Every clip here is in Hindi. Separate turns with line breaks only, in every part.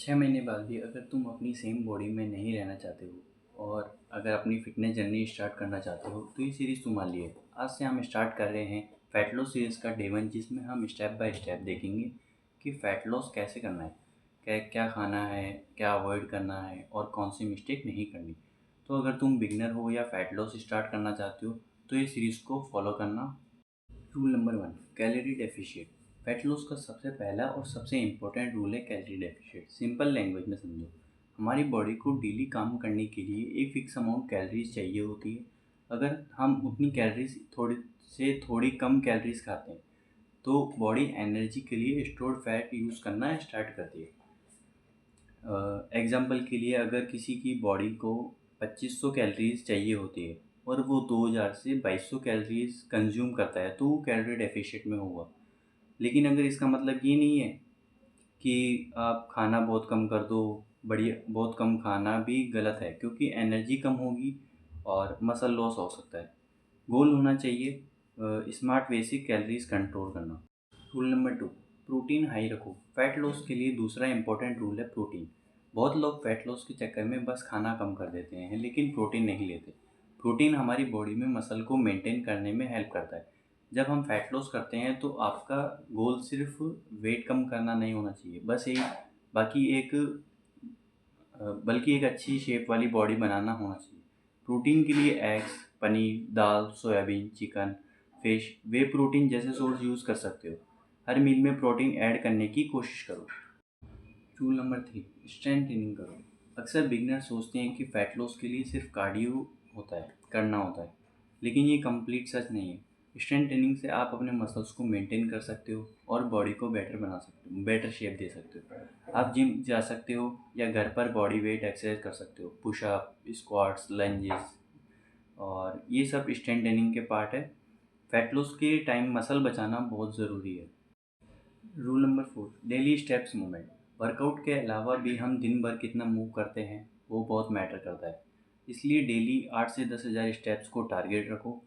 6 महीने बाद भी अगर तुम अपनी सेम बॉडी में नहीं रहना चाहते हो और अगर अपनी फ़िटनेस जर्नी स्टार्ट करना चाहते हो तो ये सीरीज़ तुम्हारे लिए है। आज से हम स्टार्ट कर रहे हैं फ़ैट लॉस सीरीज़ का डे 1, जिसमें हम स्टेप बाय स्टेप देखेंगे कि फ़ैट लॉस कैसे करना है, क्या क्या खाना है, क्या अवॉइड करना है और कौन सी मिस्टेक नहीं करनी। तो अगर तुम बिगिनर हो या फ़ैट लॉस स्टार्ट करना चाहते हो तो ये सीरीज़ को फॉलो करना। Rule number 1, calorie deficit. Fat loss का सबसे पहला और सबसे इम्पोर्टेंट रूल है कैलोरी डेफिशिएट। सिंपल लैंग्वेज में समझो, हमारी बॉडी को डेली काम करने के लिए एक फिक्स अमाउंट कैलोरीज चाहिए होती है। अगर हम उतनी कैलोरीज थोड़ी कम कैलोरीज खाते हैं तो बॉडी एनर्जी के लिए स्टोर्ड फैट यूज़ करना स्टार्ट करती है। एग्जाम्पल के लिए, अगर किसी की बॉडी को 2500 कैलोरीज चाहिए होती है और वो 2000 से 2200 कैलोरीज कंज्यूम करता है तो वो कैलोरी डेफिशिएट में होगा। लेकिन अगर इसका मतलब ये नहीं है कि आप खाना बहुत कम कर दो। बढ़िया, बहुत कम खाना भी गलत है क्योंकि एनर्जी कम होगी और मसल लॉस हो सकता है। गोल होना चाहिए स्मार्ट वे से कैलोरीज कंट्रोल करना। रूल नंबर 2, प्रोटीन हाई रखो। फैट लॉस के लिए दूसरा इंपॉर्टेंट रूल है प्रोटीन। बहुत लोग फैट लॉस के चक्कर में बस खाना कम कर देते हैं लेकिन प्रोटीन नहीं लेते। प्रोटीन हमारी बॉडी में मसल को मेंटेन करने में हेल्प करता है। जब हम फैट लॉस करते हैं तो आपका गोल सिर्फ वेट कम करना नहीं होना चाहिए, बस एक बाकी एक बल्कि एक अच्छी शेप वाली बॉडी बनाना होना चाहिए। प्रोटीन के लिए एग्स, पनीर, दाल, सोयाबीन, चिकन, फिश, वे प्रोटीन जैसे सोर्स यूज़ कर सकते हो। हर मील में प्रोटीन ऐड करने की कोशिश करो। रूल नंबर 3, स्ट्रेंथ ट्रेनिंग करो। अक्सर बिगिनर सोचते हैं कि फैट लॉस के लिए सिर्फ कार्डियो करना होता है, लेकिन ये कंप्लीट सच नहीं है। स्ट्रेंथ ट्रेनिंग से आप अपने मसल्स को मेंटेन कर सकते हो और बॉडी को बेटर बना सकते हो, बेटर शेप दे सकते हो। आप जिम जा सकते हो या घर पर बॉडी वेट एक्सरसाइज कर सकते हो, पुशअप, स्क्वाट्स, लंजेस, और ये सब स्ट्रेंथ ट्रेनिंग के पार्ट है। फैट लॉस के टाइम मसल बचाना बहुत ज़रूरी है। Rule number 4, daily steps movement. Workout के अलावा भी हम दिन भर कितना मूव करते हैं वो बहुत मैटर करता है। इसलिए डेली 8 से 10,000 स्टेप्स को टारगेट रखो।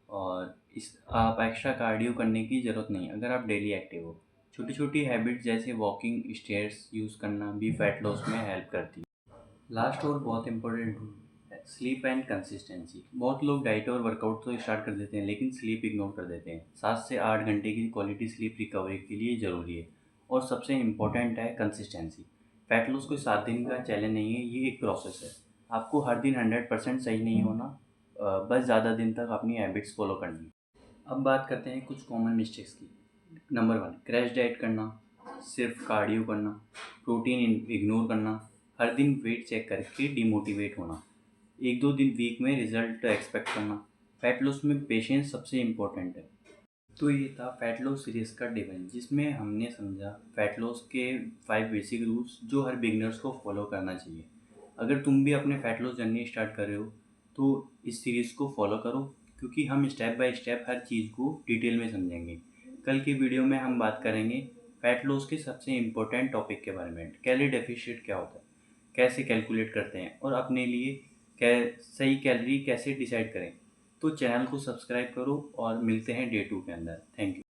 और इस आप एक्स्ट्रा कार्डियो करने की ज़रूरत नहीं अगर आप डेली एक्टिव हो। छोटी छोटी हैबिट्स जैसे वॉकिंग, स्टेयर्स यूज़ करना भी फैट लॉस में हेल्प करती है। लास्ट और बहुत इंपॉर्टेंट रूल है स्लीप एंड कंसिस्टेंसी। बहुत लोग डाइट और वर्कआउट तो स्टार्ट कर देते हैं लेकिन स्लीप इग्नोर कर देते हैं। 7 से 8 घंटे की क्वालिटी स्लीप रिकवरी के लिए ज़रूरी है। और सबसे इम्पोर्टेंट है कंसिस्टेंसी। फैट लॉस कोई 7 दिन का चैलेंज नहीं है, ये एक प्रोसेस है। आपको हर दिन 100% सही नहीं होना, बस ज़्यादा दिन तक अपनी हैबिट्स फॉलो करनी है। अब बात करते हैं कुछ कॉमन मिस्टेक्स की। नंबर 1, क्रैश डाइट करना, सिर्फ कार्डियो करना, प्रोटीन इग्नोर करना, हर दिन वेट चेक करके डिमोटिवेट होना, एक दो दिन वीक में रिजल्ट एक्सपेक्ट करना। फैट लॉस में पेशेंस सबसे इम्पोर्टेंट है। तो ये था फैट लॉस सीरीज़ का डे 1, जिसमें हमने समझा फैट लॉस के 5 बेसिक रूल्स जो हर बिगनर्स को फॉलो करना चाहिए। अगर तुम भी अपने फैट लॉस जर्नी स्टार्ट कर रहे हो तो इस सीरीज़ को फॉलो करो, क्योंकि हम स्टेप बाय स्टेप हर चीज़ को डिटेल में समझेंगे। कल की वीडियो में हम बात करेंगे फैट लॉस के सबसे इम्पोर्टेंट टॉपिक के बारे में, कैलोरी डेफिशिएट क्या होता है, कैसे कैलकुलेट करते हैं और अपने लिए सही कैलोरी कैसे डिसाइड करें। तो चैनल को सब्सक्राइब करो और मिलते हैं डे 2 के अंदर। Thank you.